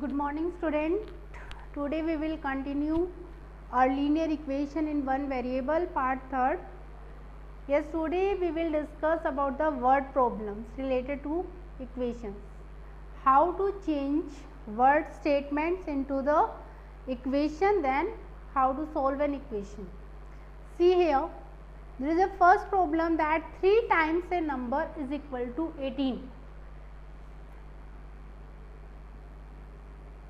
Good morning student. Today we will continue our linear equation in one variable part third. Yes, today we will discuss about the word problems related to equations. How to change word statements into the equation, then how to solve an equation. See here, there is a first problem that 3 times a number is equal to 18.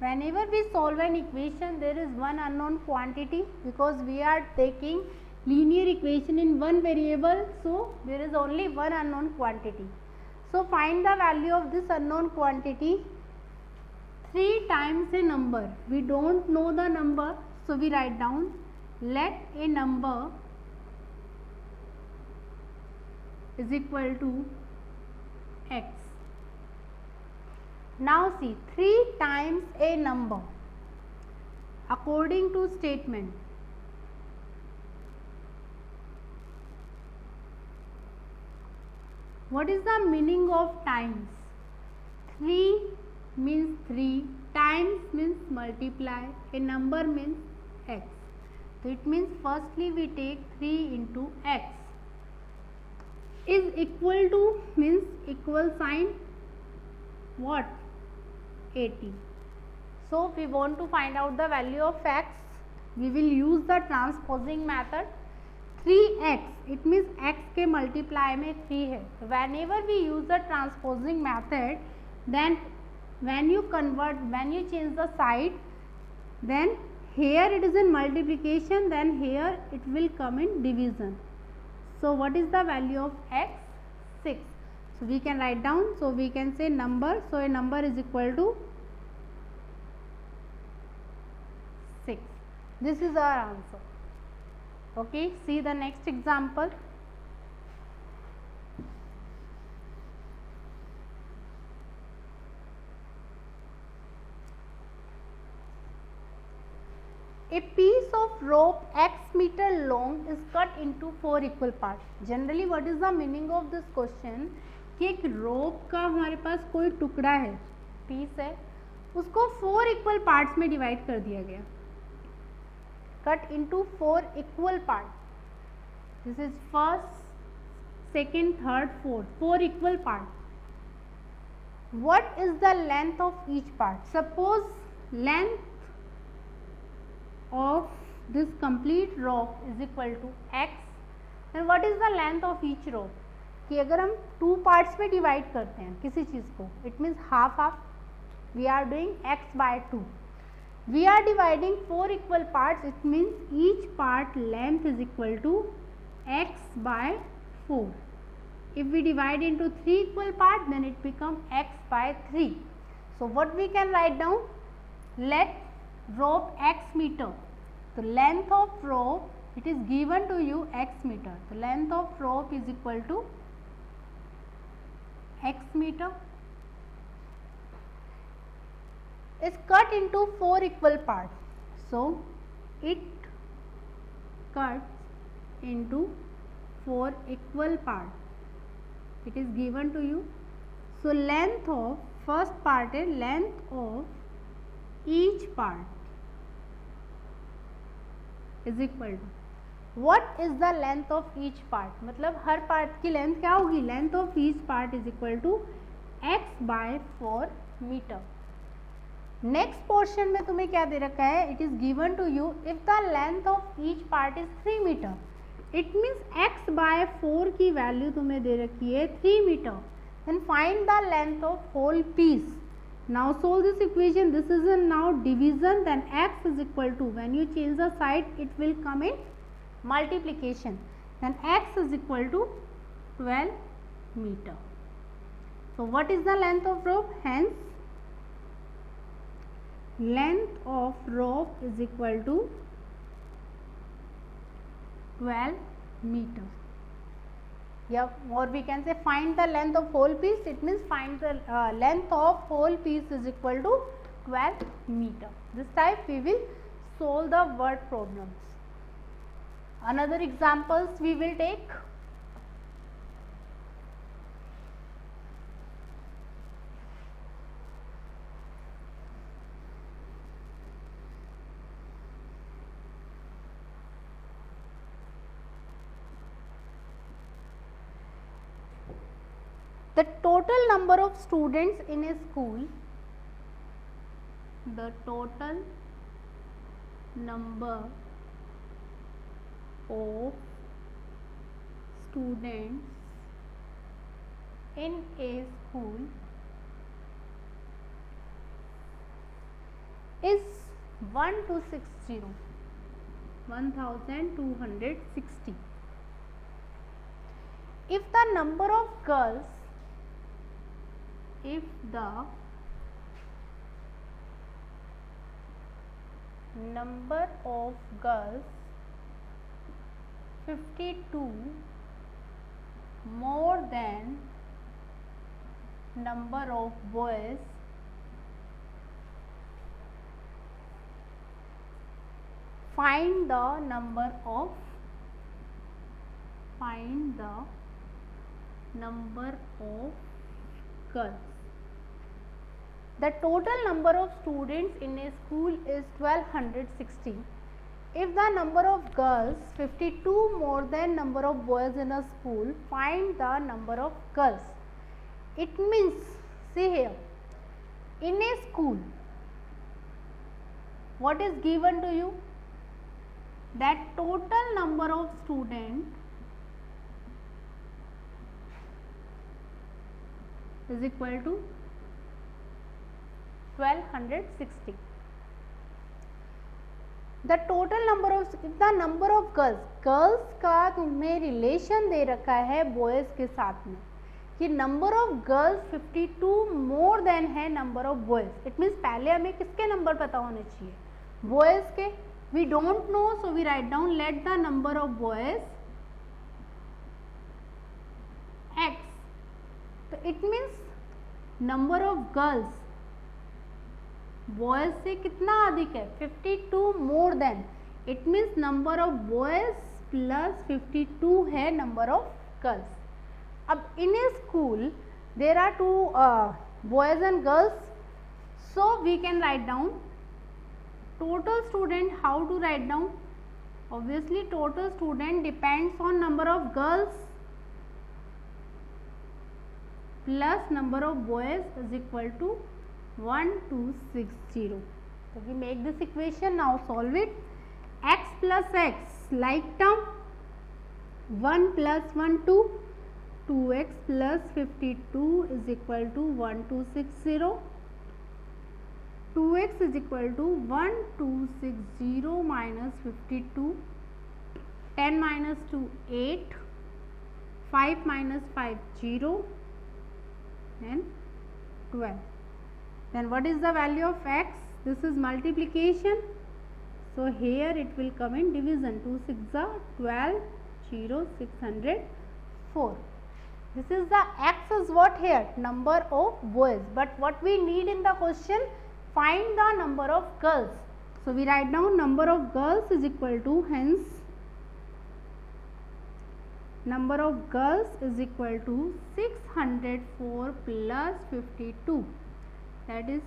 Whenever we solve an equation, there is one unknown quantity because we are taking linear equation in one variable, so there is only one unknown quantity. So find the value of this unknown quantity. 3 times a number, we don't know the number, so we write down let a number is equal to x. Now see, 3 times a number according to statement. What is the meaning of times? 3 means 3, times means multiply, a number means x. So it means firstly we take 3 into x. Is equal to means equal sign what? 80. So we want to find out the value of x. We will use the transposing method. 3x, it means x के multiply में 3 है. Whenever we use the transposing method, then when you change the side, then here it is in multiplication, then here it will come in division. So what is the value of x? 6. So we can write down, so we can say number, so a number is equal to 6. This is our answer. Okay, see the next example. A piece of rope x meter long is cut into 4 equal parts. Generally, what is the meaning of this question? कि एक रोप का हमारे पास कोई टुकड़ा है, piece है, उसको 4 equal parts में डिवाइड कर दिया गया. Cut into 4 equal part. This is first, second, third, fourth, 4 equal part. What is the length of each part? Suppose length of this complete rope is equal to x, then what is the length of each rope? कि अगर हम 2 parts में divide करते हैं किसी चीज़ को, it means half half, we are doing x by 2. We are dividing 4 equal parts, it means each part length is equal to x by 4. If we divide into 3 equal parts, then it becomes x by 3. So what we can write down? Let rope x meter. The length of rope, it is given to you x meter. The length of rope is equal to x meter. Is cut into 4 equal parts. So it cuts into 4 equal parts. It is given to you. So length of first part is length of each part is equal to, what is the length of each part? मतलब हर part की length क्या होगी? Length of each part is equal to x by 4 metre. Next portion में तुम्हें क्या दे रखा है? It is given to you if the length of each part is 3 metre, it means x by 4 की वैल्यू तुम्हें दे रखी है 3 metre. Then find the length of whole piece. Now solve this equation. This is a now division, then x is equal to, when you change the side it will come in multiplication, then x is equal to 12 meter. So what is the length of rope? Hence length of rope is equal to 12 meter. Yeah, or we can say find the length of whole piece. It means find the length of whole piece is equal to 12 meter. This type we will solve the word problems. Another examples we will take. The total number of students in a school, the total number of students in a school is 1260, 1260. If the number of girls, if the number of girls 52 more than number of boys, find the number of girls. The total number of students in a school is 1260. If the number of girls 52 more than number of boys in a school, find the number of girls. It means, see here, in a school, what is given to you? That total number of students is equal to 1260. The total number of, the number of girls का तुम्हें relation दे रखा है boys के साथ में कि number of girls 52 more than है number of boys. It means पहले हमें किसके नंबर पता होने चाहिए? बॉयज़ के. We don't know, so we write down let the number of boys x. तो it means number of girls boys से कितना अधिक है? 52 more than. It means number of boys plus 52 है नंबर ऑफ गर्ल्स. अब in a school there are 2 boys and girls, so we can write down total student. How to write down? Obviously total student depends on number of girls plus number of boys is equal to 1260. So we make this equation. Now solve it. X plus x, like term, 1 plus 1 2, 2x plus 52 is equal to 1260. 2x is equal to 1260 minus 52, 10 minus 2 8, 5 minus 5 0 and 12. Then what is the value of x? This is multiplication, so here it will come in division. 2 6 are 12, 0 604. This is the x is what here? Number of boys. But what we need in the question? Find the number of girls. So we write down number of girls is equal to, hence number of girls is equal to 604 plus 52, that is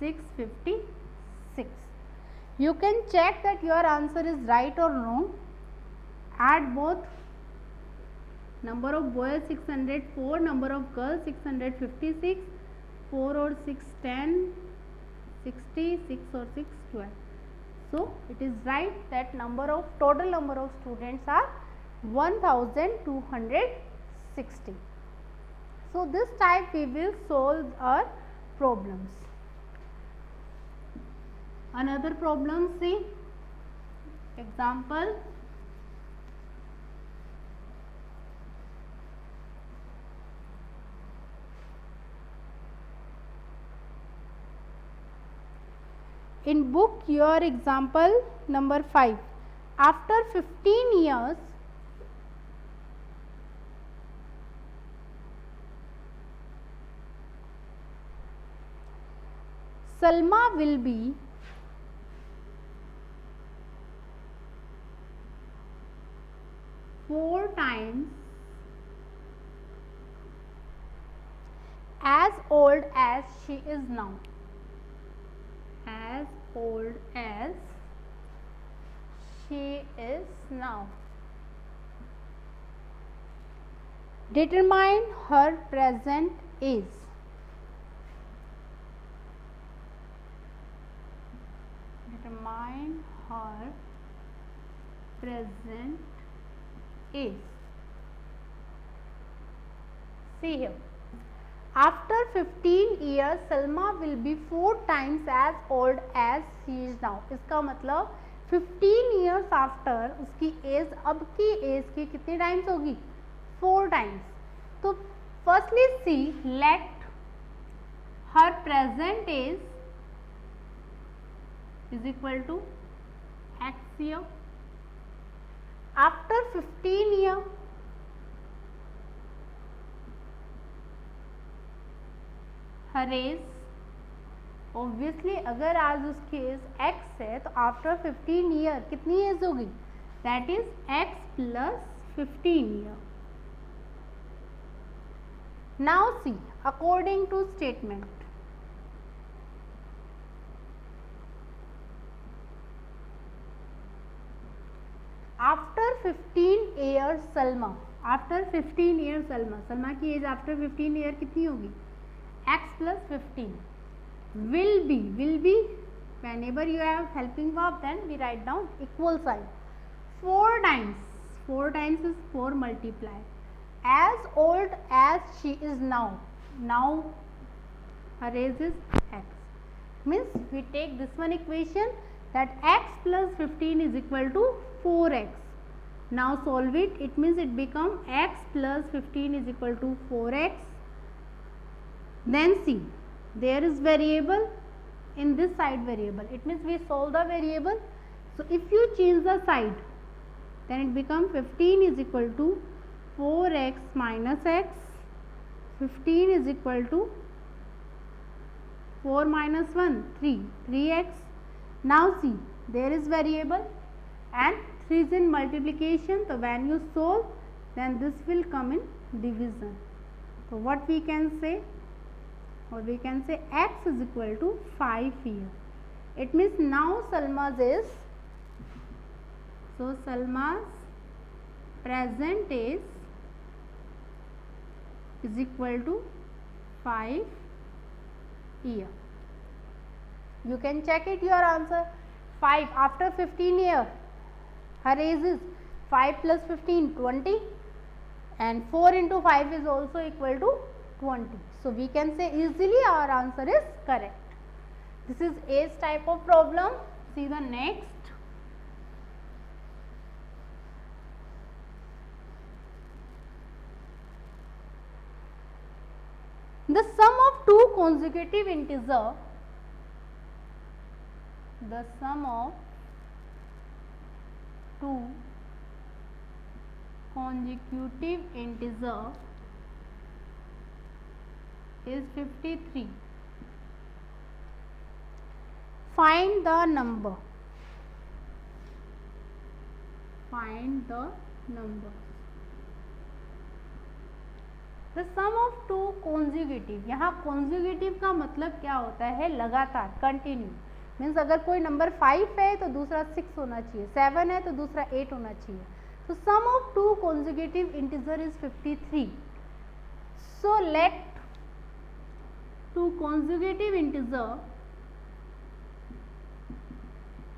656. You can check that your answer is right or wrong. Add both. Number of boys 604, number of girls 656. 4 or 6 10, 60, 6 or 6 12. So it is right that total number of students are 1260. So this type we will solve our problems. Another problem, see example. In book your example number 5. After 15 years, Salma will be four times as old as she is now. As old as she is now. determine her present age. Determine her present age. See here. After 15 years, Salma will be 4 times as old as she is now. इसका मतलब 15 years after उसकी as अब की as की कितनी times होगी? 4 times. तो firstly see let her present age is equal to x year. After 15 year her age, obviously अगर आज उसकी एज x है तो आफ्टर 15 ईयर कितनी एज होगी? That is x plus 15 year. Now see according to statement, after 15 year Salma, after 15 year Salma की age after 15 year कितनी होगी? x plus 15. will be whenever you have helping verb then we write down equal sign. 4 times is 4 multiply. As old as she is now her age is x, means we take this one equation that x plus 15 is equal to 4x. now solve it. It means it become x plus 15 is equal to 4x. Then see, there is variable in this side variable. It means we solve the variable. So if you change the side, then it becomes 15 is equal to 4x minus x. 15 is equal to 4 minus 1, 3x. Now see, there is variable and 3 is in multiplication. So when you solve, then this will come in division. So what we can say? Or we can say x is equal to 5 here. It means now Salma's is, so Salma's present age is equal to 5 year. You can check it your answer. 5 after 15 year, her age is 5 plus 15 20, and 4 into 5 is also equal to 20. So we can say easily our answer is correct. This is age type of problem. See the next. The sum of two consecutive integer, the sum of two consecutive integer is 53. Find the number. Find the number. The sum of two consecutive. यहाँ consecutive का मतलब क्या होता है? लगातार, continue. Means अगर कोई number 5 है तो दूसरा 6 होना चाहिए, 7 है तो दूसरा 8 होना चाहिए. So sum of two consecutive integer is 53. So let two consecutive integer,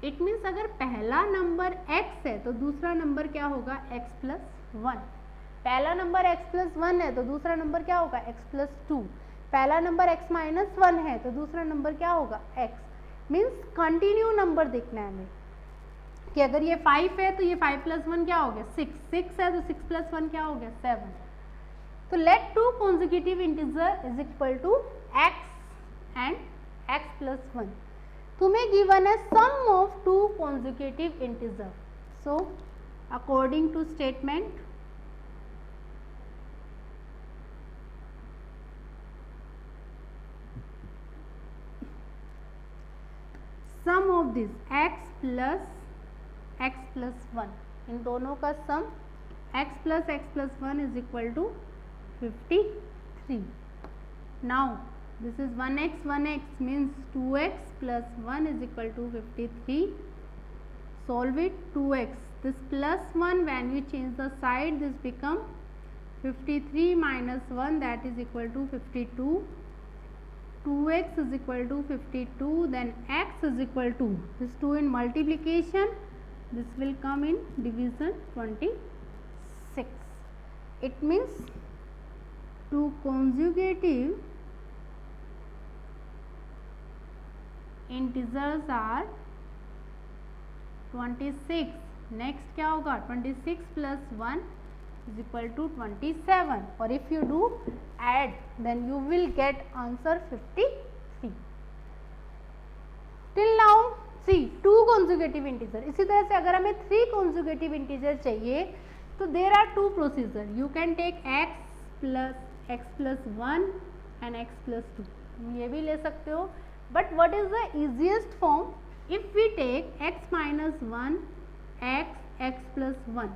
it means अगर पहला नंबर x है तो दूसरा नंबर क्या होगा? x plus 1. पहला नंबर x plus 1 है तो दूसरा नंबर क्या होगा? x plus 2. पहला नंबर x minus 1 है तो दूसरा नंबर क्या होगा? x. मीन्स कंटिन्यू नंबर देखना है हमें कि अगर ये 5 है तो ये 5 plus 1 क्या हो गया? 6. 6 है तो 6 plus 1 क्या हो गया? 7. तो let two consecutive integer is equal to x and x plus 1. तुम्हें given है sum of two consecutive integer. So according to statement, sum of this x plus 1, इन दोनों का sum x plus 1 is equal to 53. Now this is 1x means 2x plus 1 is equal to 53. Solve it. 2x, this plus 1 when we change the side, this become 53 minus 1, that is equal to 52. 2x is equal to 52, then x is equal to, this 2 in multiplication, this will come in division, 26. It means two consecutive integers are 26. Next क्या होगा, 26 plus 1 is equal to 27, or if you do add then you will get answer 53. till now see 2 consecutive integer. इसी तरह से अगर हमें 3 consecutive integer चाहिए तो there are 2 procedure. You can take x plus 1 and x plus 2. ये भी ले सकते हो, but what is the easiest form? If we take x minus 1 x plus 1.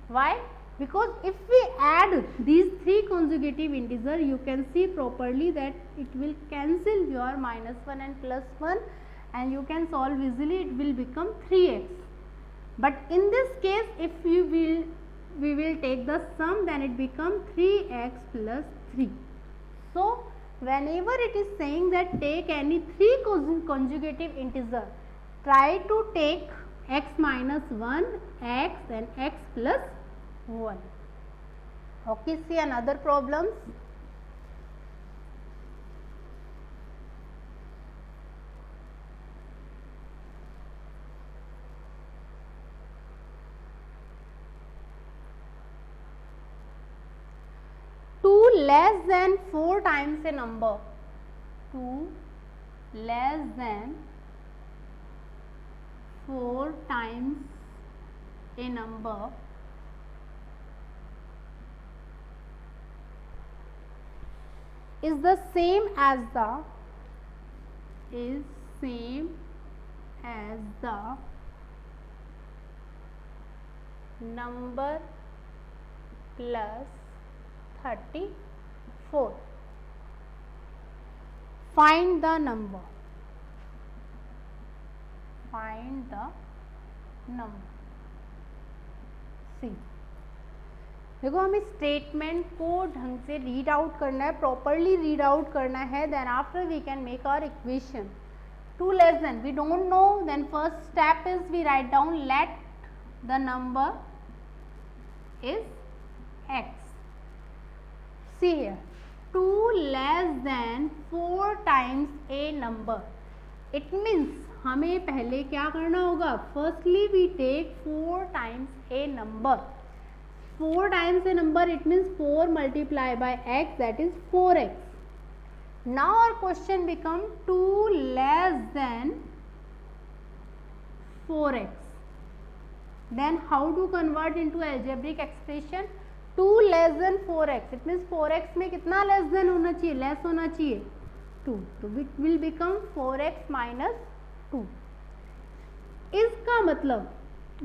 Why? Because if we add these 3 consecutive integer, you can see properly that it will cancel your minus 1 and plus 1, and you can solve easily. It will become 3x. But in this case, if we will take the sum, then it becomes 3x plus 3. So whenever it is saying that take any 3 consecutive integer, try to take x minus 1 x and x plus 1. Okay, see another problems. Two less than 4 times a number. 2 less than 4 times a number is the same as the number plus 34. Find the number. Find the number. See, देखो हमें statement को ढंग से read out करना है, properly read out करना है, then after we can make our equation. 2 less than, we don't know, then first step is we write down let the number is x. See here, 2 less than 4 times a number. It means हमें पहले क्या करना होगा, firstly we take 4 times a number. 4 times a number, it means 4 multiplied by x, that is 4x. Now our question become 2 less than 4x. Then how to convert into algebraic expression? 2 less than 4x, it means 4x में कितना less than होना चाहिए, less होना चाहिए 2, तो it will become 4x minus 2. इसका मतलब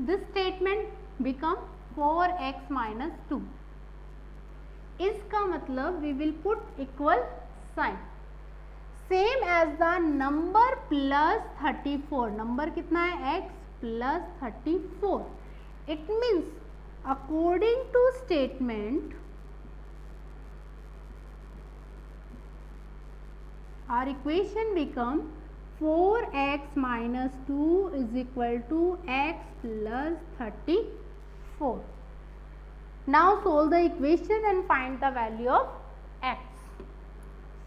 this statement become 4x minus 2. इसका मतलब we will put equal sign. Same as the number plus 34. Number कितना है, x plus 34. It means according to statement, our equation become 4x minus 2 is equal to x plus 34. Now solve the equation and find the value of x.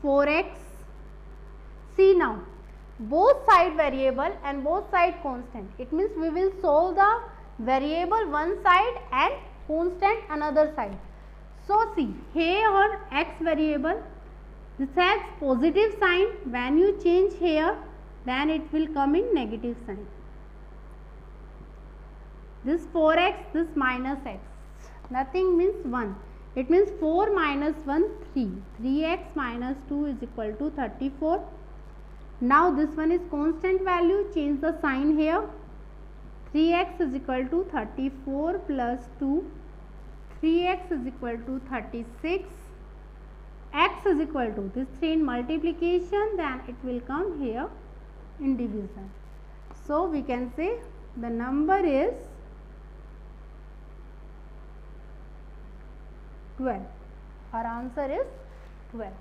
4x. See now, both side variable and both side constant. It means we will solve the variable one side and constant another side. So see, here x variable, this has positive sign. When you change here, then it will come in negative sign. This 4x, this minus x. Nothing means 1. It means 4 minus 1, 3. 3x minus 2 is equal to 34. Now this one is constant value. Change the sign here. 3x is equal to 34 plus 2. 3x is equal to 36. X is equal to this 3 in multiplication, then it will come here in division. So we can say the number is 12. Our answer is 12.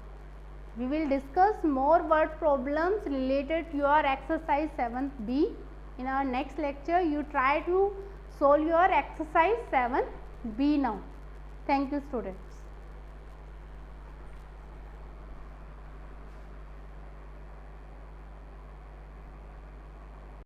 We will discuss more word problems related to your exercise 7B in our next lecture. You try to solve your exercise 7B now. Thank you, students.